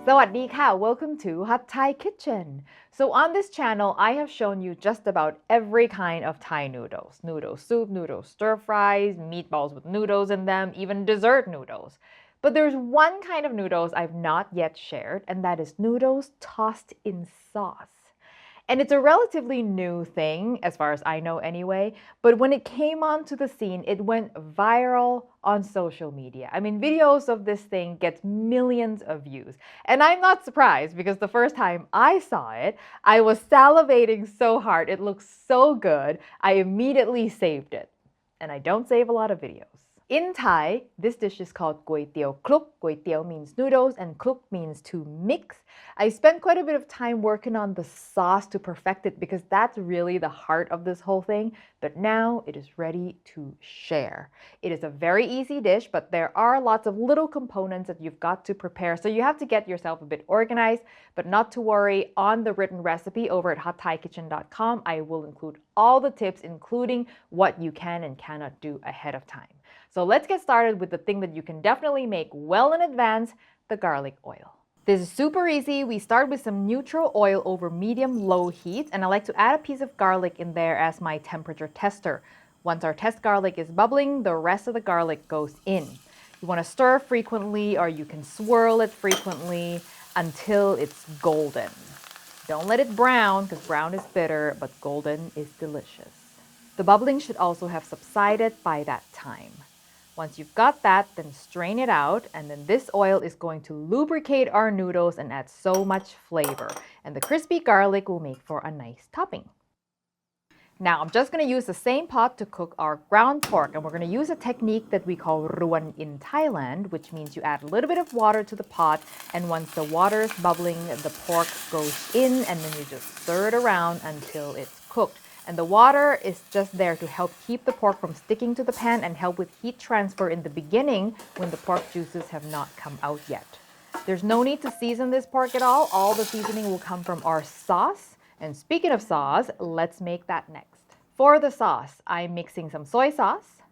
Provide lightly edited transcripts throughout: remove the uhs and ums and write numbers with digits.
Sawadee-ka! Welcome to Hot Thai Kitchen. So on this channel, I have shown you just about every kind of Thai noodles. Noodle soup, noodle stir fries, meatballs with noodles in them, even dessert noodles. But there's one kind of noodles I've not yet shared, and that is noodles tossed in sauce. And it's a relatively new thing, as far as I know anyway, but when it came onto the scene, it went viral on social media. I mean, videos of this thing get millions of views. And I'm not surprised because the first time I saw it, I was salivating so hard. It looks so good. I immediately saved it. And I don't save a lot of videos. In Thai, this dish is called Goi Tiao Kluk. Goi Tiao means noodles and Kluk means to mix. I spent quite a bit of time working on the sauce to perfect it because that's really the heart of this whole thing. But now it is ready to share. It is a very easy dish, but there are lots of little components that you've got to prepare. So you have to get yourself a bit organized, but not to worry. On the written recipe over at hotthaikitchen.com, I will include all the tips, including what you can and cannot do ahead of time. So let's get started with the thing that you can definitely make well in advance, the garlic oil. This is super easy. We start with some neutral oil over medium-low heat, and I like to add a piece of garlic in there as my temperature tester. Once our test garlic is bubbling, the rest of the garlic goes in. You want to stir frequently, or you can swirl it frequently until it's golden. Don't let it brown, because brown is bitter, but golden is delicious. The bubbling should also have subsided by that time. Once you've got that, then strain it out, and then this oil is going to lubricate our noodles and add so much flavor. And the crispy garlic will make for a nice topping. Now, I'm just going to use the same pot to cook our ground pork, and we're going to use a technique that we call ruan in Thailand, which means you add a little bit of water to the pot, and once the water is bubbling, the pork goes in, and then you just stir it around until it's cooked. And the water is just there to help keep the pork from sticking to the pan and help with heat transfer in the beginning when the pork juices have not come out yet. There's no need to season this pork at all. All the seasoning will come from our sauce. And speaking of sauce, let's make that next. For the sauce, I'm mixing some soy sauce,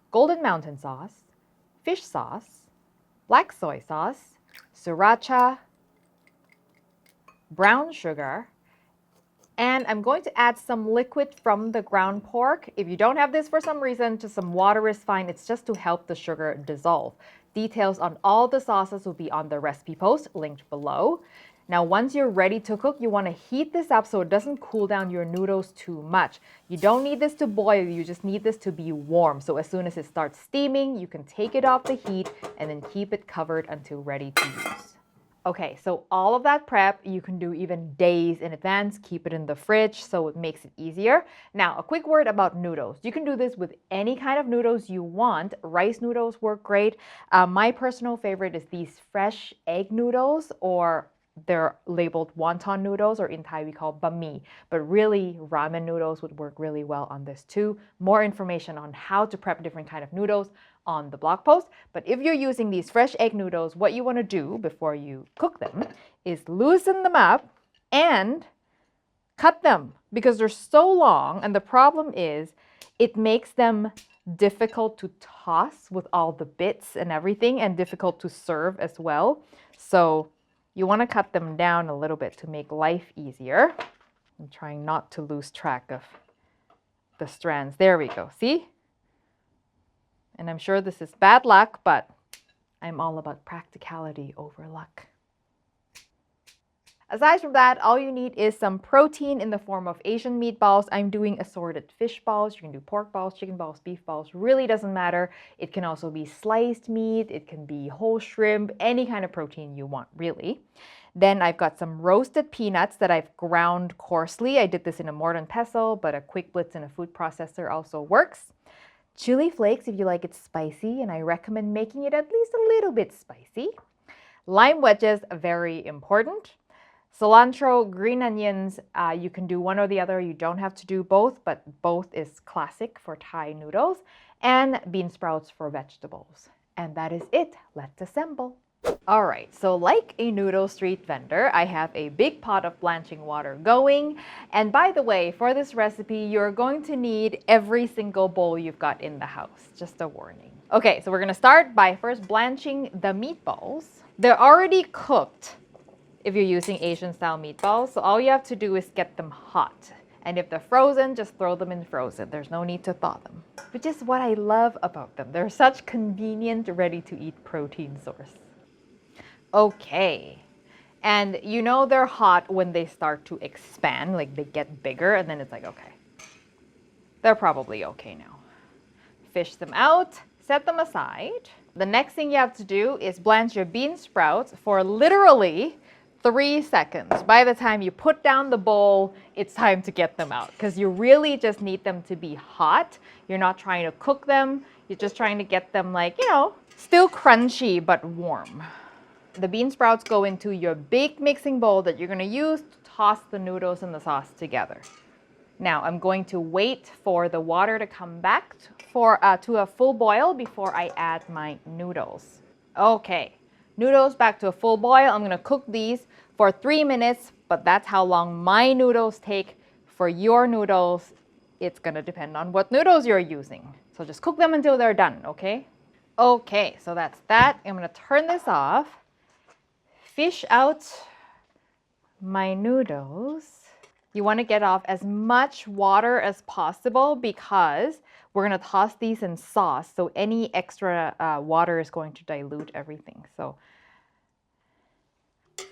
Golden Mountain sauce, fish sauce, black soy sauce, sriracha, brown sugar, and I'm going to add some liquid from the ground pork. If you don't have this for some reason, just some water is fine. It's just to help the sugar dissolve. Details on all the sauces will be on the recipe post linked below. Now, once you're ready to cook, you want to heat this up so it doesn't cool down your noodles too much. You don't need this to boil, you just need this to be warm. So as soon as it starts steaming, you can take it off the heat and then keep it covered until ready to use. Okay, so all of that prep you can do even days in advance. Keep it in the fridge so it makes it easier. Now, a quick word about noodles. You can do this with any kind of noodles you want. Rice noodles work great. My personal favorite is these fresh egg noodles, or they're labeled wonton noodles, or in Thai we call banh mi. But really, ramen noodles would work really well on this too. More information on how to prep different kind of noodles on the blog post. But if you're using these fresh egg noodles, what you want to do before you cook them is loosen them up and cut them because they're so long. And the problem is it makes them difficult to toss with all the bits and everything, and difficult to serve as well. So you want to cut them down a little bit to make life easier. I'm trying not to lose track of the strands. There we go. See? And I'm sure this is bad luck, but I'm all about practicality over luck. Aside from that, all you need is some protein in the form of Asian meatballs. I'm doing assorted fish balls. You can do pork balls, chicken balls, beef balls. Really doesn't matter. It can also be sliced meat. It can be whole shrimp, any kind of protein you want, really. Then I've got some roasted peanuts that I've ground coarsely. I did this in a mortar and pestle, but a quick blitz in a food processor also works. Chili flakes if you like it spicy, and I recommend making it at least a little bit spicy. Lime wedges, very important. Cilantro, green onions, you can do one or the other. You don't have to do both, but both is classic for Thai noodles. And bean sprouts for vegetables. And that is it. Let's assemble. All right, so like a noodle street vendor, I have a big pot of blanching water going. And by the way, for this recipe, you're going to need every single bowl you've got in the house. Just a warning. Okay, so we're gonna start by first blanching the meatballs. They're already cooked if you're using Asian style meatballs. So all you have to do is get them hot. And if they're frozen, just throw them in frozen. There's no need to thaw them, which is what I love about them. They're such convenient, ready to eat protein source. Okay. And you know they're hot when they start to expand, like they get bigger, and then it's like, okay, they're probably okay now. Fish them out, set them aside. The next thing you have to do is blanch your bean sprouts for literally 3 seconds. By the time you put down the bowl, it's time to get them out because you really just need them to be hot. You're not trying to cook them. You're just trying to get them like, you know, still crunchy but warm. The bean sprouts go into your big mixing bowl that you're going to use to toss the noodles and the sauce together. Now I'm going to wait for the water to come back to a full boil before I add my noodles. Okay, noodles back to a full boil. I'm going to cook these for 3 minutes, but that's how long my noodles take. For your noodles, it's going to depend on what noodles you're using. So just cook them until they're done, okay? Okay, so that's that. I'm going to turn this off. Fish out my noodles. You want to get off as much water as possible because we're going to toss these in sauce. So any extra water is going to dilute everything. So I'm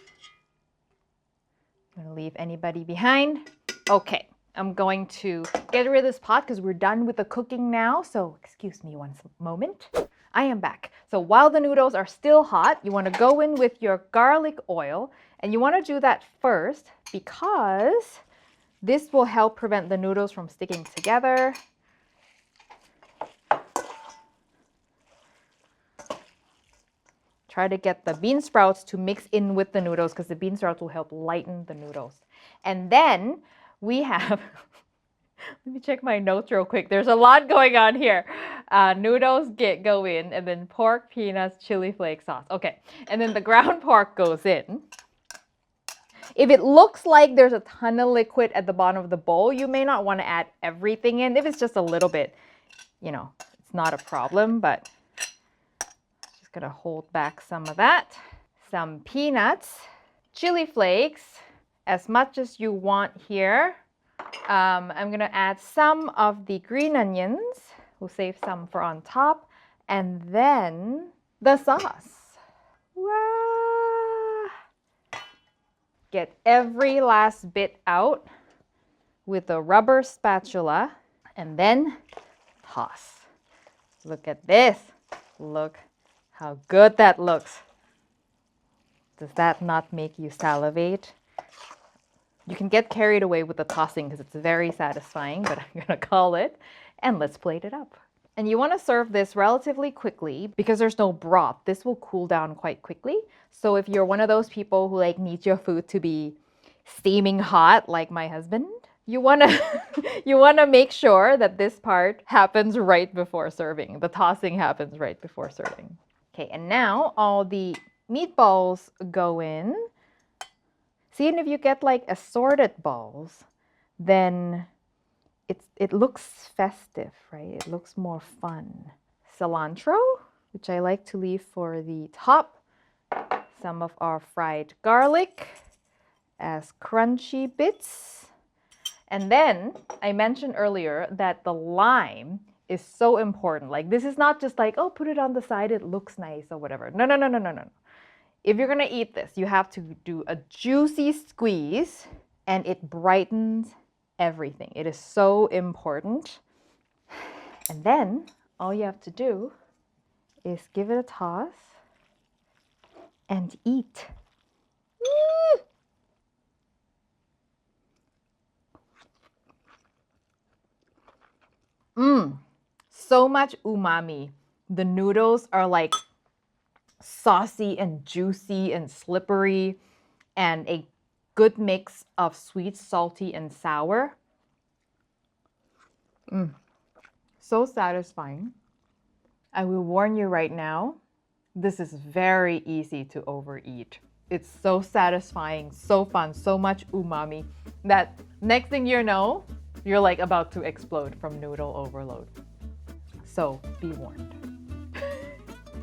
going to leave anybody behind. Okay, I'm going to get rid of this pot because we're done with the cooking now. So excuse me one moment. I am back. So while the noodles are still hot, you want to go in with your garlic oil. And you want to do that first because this will help prevent the noodles from sticking together. Try to get the bean sprouts to mix in with the noodles because the bean sprouts will help lighten the noodles. And then we have, let me check my notes real quick. There's a lot going on here. Noodles go in, and then pork, peanuts, chili flake sauce. Okay, and then the ground pork goes in. If it looks like there's a ton of liquid at the bottom of the bowl, you may not want to add everything in. If it's just a little bit, you know, it's not a problem, but just gonna hold back some of that. Some peanuts, chili flakes, as much as you want here. I'm gonna add some of the green onions. We'll save some for on top. And then the sauce. Wow. Get every last bit out with a rubber spatula and then toss. Look at this. Look how good that looks. Does that not make you salivate? You can get carried away with the tossing because it's very satisfying, but I'm going to call it. And let's plate it up. And you want to serve this relatively quickly because there's no broth. This will cool down quite quickly. So if you're one of those people who like needs your food to be steaming hot like my husband, you want to make sure that this part happens right before serving. The tossing happens right before serving. Okay, and now all the meatballs go in. See, and if you get like assorted balls, then it looks festive, right? It looks more fun. Cilantro, which I like to leave for the top. Some of our fried garlic as crunchy bits. And then I mentioned earlier that the lime is so important. Like this is not just like, oh, put it on the side, it looks nice or whatever. No, no, no, no, no, no. If you're gonna eat this, you have to do a juicy squeeze and it brightens everything. It is so important. And then all you have to do is give it a toss and eat. So much umami. The noodles are like saucy and juicy and slippery and a good mix of sweet, salty, and sour. So satisfying. I will warn you right now, this is very easy to overeat. It's so satisfying, so fun, so much umami that next thing you know, you're like about to explode from noodle overload. So be warned.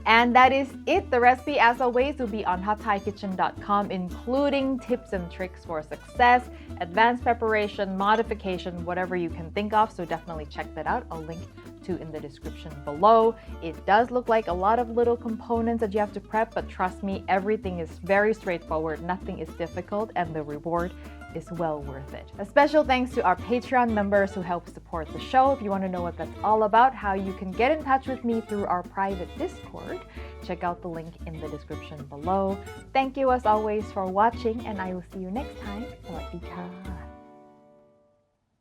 And that is it. The recipe, as always, will be on hotthaikitchen.com, including tips and tricks for success, advanced preparation, modification, whatever you can think of. So definitely check that out. I'll link to in the description below. It does look like a lot of little components that you have to prep, but trust me, everything is very straightforward. Nothing is difficult, and the reward is well worth it. A special thanks to our Patreon members who help support the show. If you want to know what that's all about, how you can get in touch with me through our private Discord, check out the link in the description below. Thank you as always for watching, and I will see you next time. สวัสดีค่ะ